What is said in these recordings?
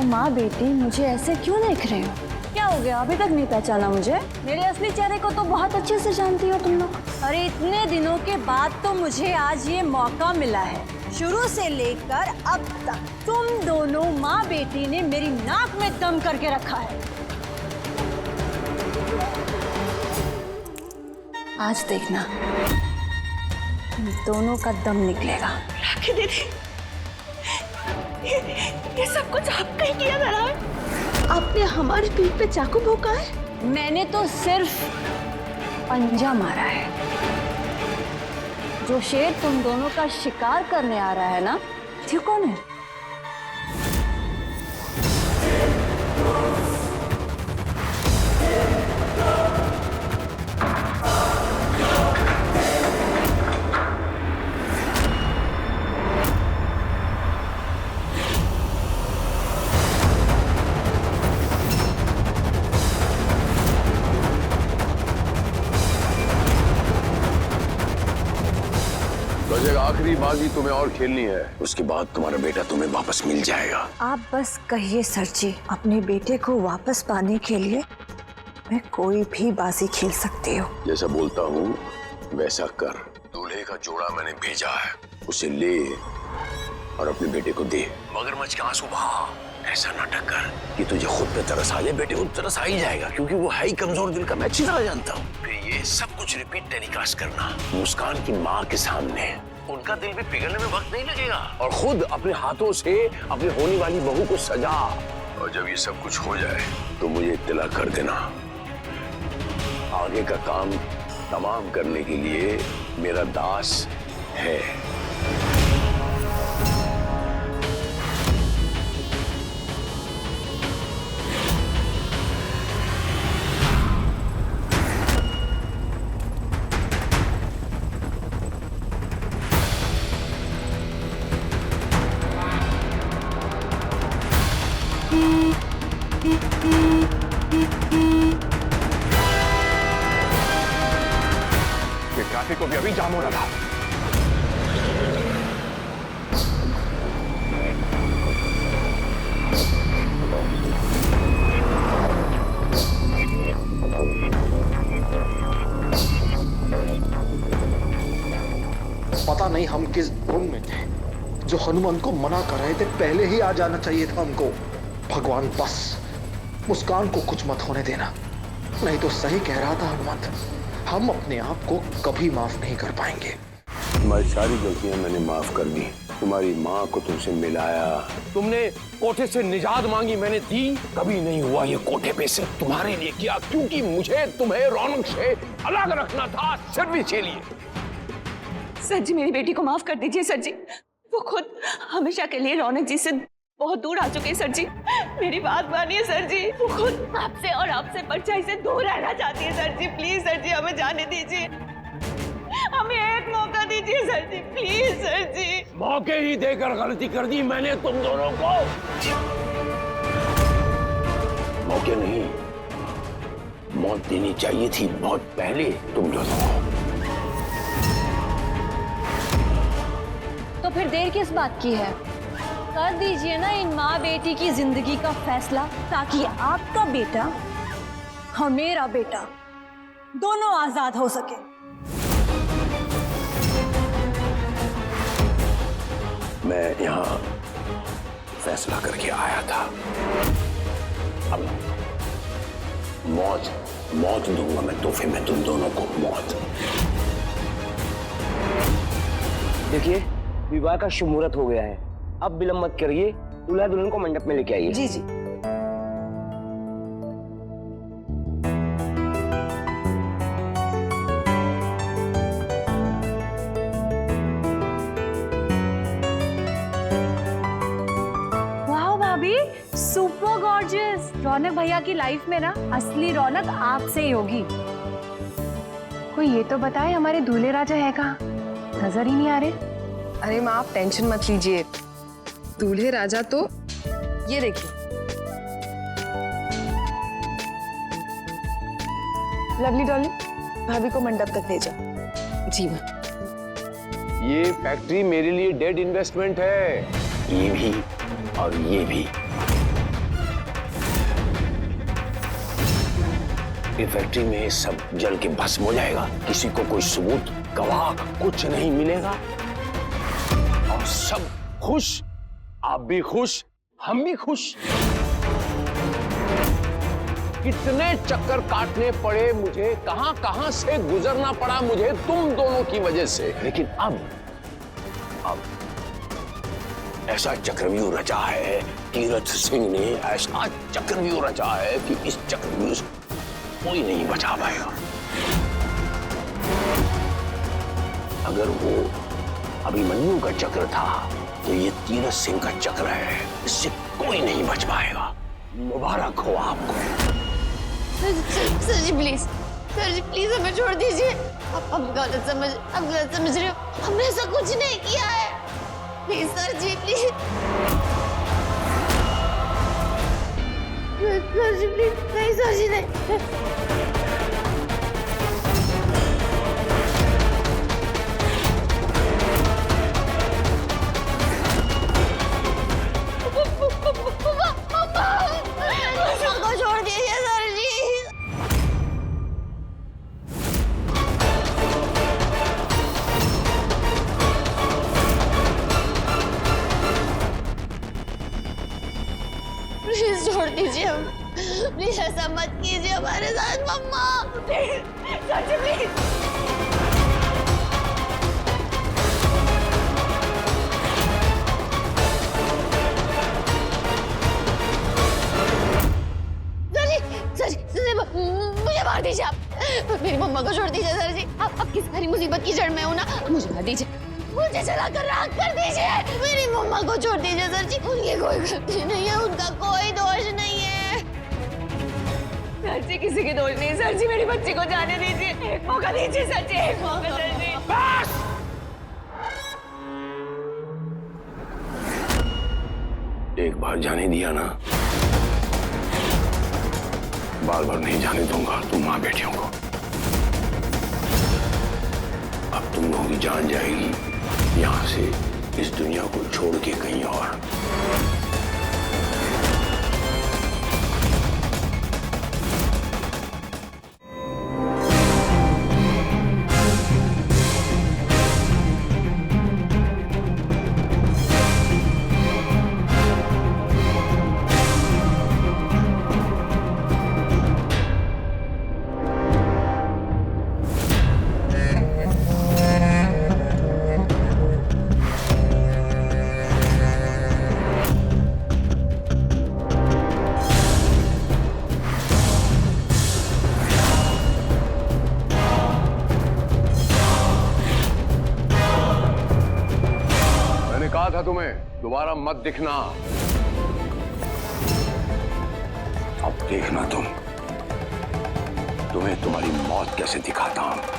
माँ बेटी मुझे ऐसे क्यों देख रहे हो? क्या हो गया, अभी तक नहीं पहचाना मुझे? मेरे असली चेहरे को तो बहुत अच्छे से जानती हो तुम लोग। अरे इतने दिनों के बाद तो मुझे आज ये मौका मिला है। शुरू से लेकर अब तक तुम दोनों माँ बेटी ने मेरी नाक में दम करके रखा है। आज देखना तुम दोनों का दम निकलेगा। राखी दीदी, ये सब कुछ आपका ही किया जा रहा है। आपने हमारी पीठ पे चाकू भोंका है। मैंने तो सिर्फ पंजा मारा है। जो शेर तुम दोनों का शिकार करने आ रहा है ना, ये कौन है? आखिरी बाजी तुम्हें और खेलनी है, उसके बाद तुम्हारा बेटा तुम्हें वापस मिल जाएगा। आप बस कहिए सर जी, अपने बेटे को वापस पाने के लिए मैं कोई भी बाजी खेल सकती हूँ। जैसा बोलता हूँ वैसा कर। दूल्हे का जोड़ा मैंने भेजा है, उसे ले और अपने बेटे को दे। मगरमच्छ के आंसू बहा। ऐसा नाटक कर कि तुझे खुद पे तरस आ जाए, बेटे को तरस आ ही जाएगा, क्योंकि वो है ही कमजोर दिल का, मैं अच्छी तरह जानता हूँ। फिर ये सब कुछ रिपीट टेलीकास्ट करना मुस्कान की माँ के सामने। उनका दिल भी पिघलने में वक्त नहीं लगेगा, और खुद अपने हाथों से अपनी होने वाली बहू को सजा। और जब ये सब कुछ हो जाए तो मुझे इत्तला कर देना। आगे का काम तमाम करने के लिए मेरा दास है। ट्रैफिक को भी अभी जाम हो रहा था। पता नहीं हम किस धुन में थे जो हनुमान को मना कर रहे थे। पहले ही आ जाना चाहिए था हमको। भगवान बस मुस्कान को कुछ मत होने देना, नहीं तो सही कह रहा था हनुमंत, हम अपने आप को कभी माफ नहीं कर पाएंगे। तुम्हारी सारी गलतियां मैंने माफ कर दी। तुम्हारी माँ को तुमसे मिलाया, तुमने कोठे से निजात मांगी, मैंने दी। कभी नहीं हुआ ये कोठे पे सिर्फ तुम्हारे लिए किया, क्योंकि मुझे तुम्हें रौनक से अलग रखना था, सिर्फ इसके लिए। सर जी, मेरी बेटी को माफ कर दीजिए सर जी। वो खुद हमेशा के लिए रौनक जी से बहुत दूर आ चुके हैं सर जी। मेरी बात मानिए सर जी, वो खुद आपसे और आपसे परछाई से दूर रहना चाहती है सर जी। प्लीज सर जी, हमें जाने दीजिए, हमें एक मौका दीजिए सर जी, प्लीज सर जी। मौके ही देकर गलती कर दी मैंने तुम दोनों को। मौके नहीं, मौत देनी चाहिए थी बहुत पहले तुम दोनों को। तो फिर देर किस बात की है? कर दीजिए ना इन माँ बेटी की जिंदगी का फैसला, ताकि आपका बेटा और मेरा बेटा दोनों आजाद हो सके। मैं यहाँ फैसला करके आया था, अब मौत दूंगा मैं तोहफे में तुम दोनों को, मौत। देखिए, विवाह का शुभ मुहूर्त हो गया है, अब विलंब मत करिए, दूल्हा दुल्हन को मंडप में लेके आइए। जी जी। वाह भाभी, सुपर गॉर्जियस। रौनक भैया की लाइफ में ना असली रौनक आपसे ही होगी। कोई ये तो बताए हमारे दूल्हे राजा है कहाँ? नजर ही नहीं आ रहे। अरे माँ, आप टेंशन मत लीजिए, दूल्हे राजा तो ये देखिए। लवली डॉली, भाभी को मंडप तक ले जाओ। जी माँ। ये फैक्ट्री मेरे लिए डेड इन्वेस्टमेंट है, ये भी और ये भी। ये फैक्ट्री में सब जल के भस्म हो जाएगा, किसी को कोई सबूत गवाह कुछ नहीं मिलेगा और सब खुश, आप भी खुश, हम भी खुश। कितने चक्कर काटने पड़े मुझे, कहां कहां से गुजरना पड़ा मुझे तुम दोनों की वजह से, लेकिन अब ऐसा चक्रव्यूह रचा है तीरथ सिंह ने, ऐसा चक्रव्यूह रचा है कि इस चक्रव्यूह से कोई नहीं बचा पाएगा। अगर वो अभिमन्यु का चक्र था तो ये तीरथ सिंह का चक्र है, इससे कोई नहीं बच पाएगा। मुबारक हो आपको। सर जी प्लीज हमें छोड़ दीजिए। आप गलत समझ रहे हो, हमने ऐसा कुछ नहीं किया है। Please sir ji please, sir ji please, नहीं सर जी नहीं। छोड़ दीजिए सर जी। प्लीज छोड़ दीजिए, प्लीज ऐसा मत कीजिए हमारे साथ मम्मा। सच प्लीज। मुझे मार दीजिए आप, मेरी मम्मा को छोड़ दीजिए सर जी। आप किस सारी मुसीबत की जड़ में हो ना, मुझे मार दीजिए, मुझे जलाकर राख कर दीजिए। मेरी मम्मा को छोड़ दीजिए सर जी, उनकी कोई गलती नहीं है, उनका कोई दोष नहीं है। सर जी किसी की दोष नहीं है, सर जी मेरी बच्ची को जाने दीजिए, एक मौका दीजिए सर जी, एक मौका सर जी। बस! एक बार जाने दिया ना, बार बार नहीं जाने दूंगा तुम माँ बेटियों को। अब तुम लोगों की जान जाएगी यहां से, इस दुनिया को छोड़ के कहीं और। कहा था तुम्हें दोबारा मत दिखना। अब देखना तुम्हें तुम्हारी मौत कैसे दिखाता हूं।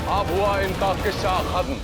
अब हुआ इनका किस्सा खत्म।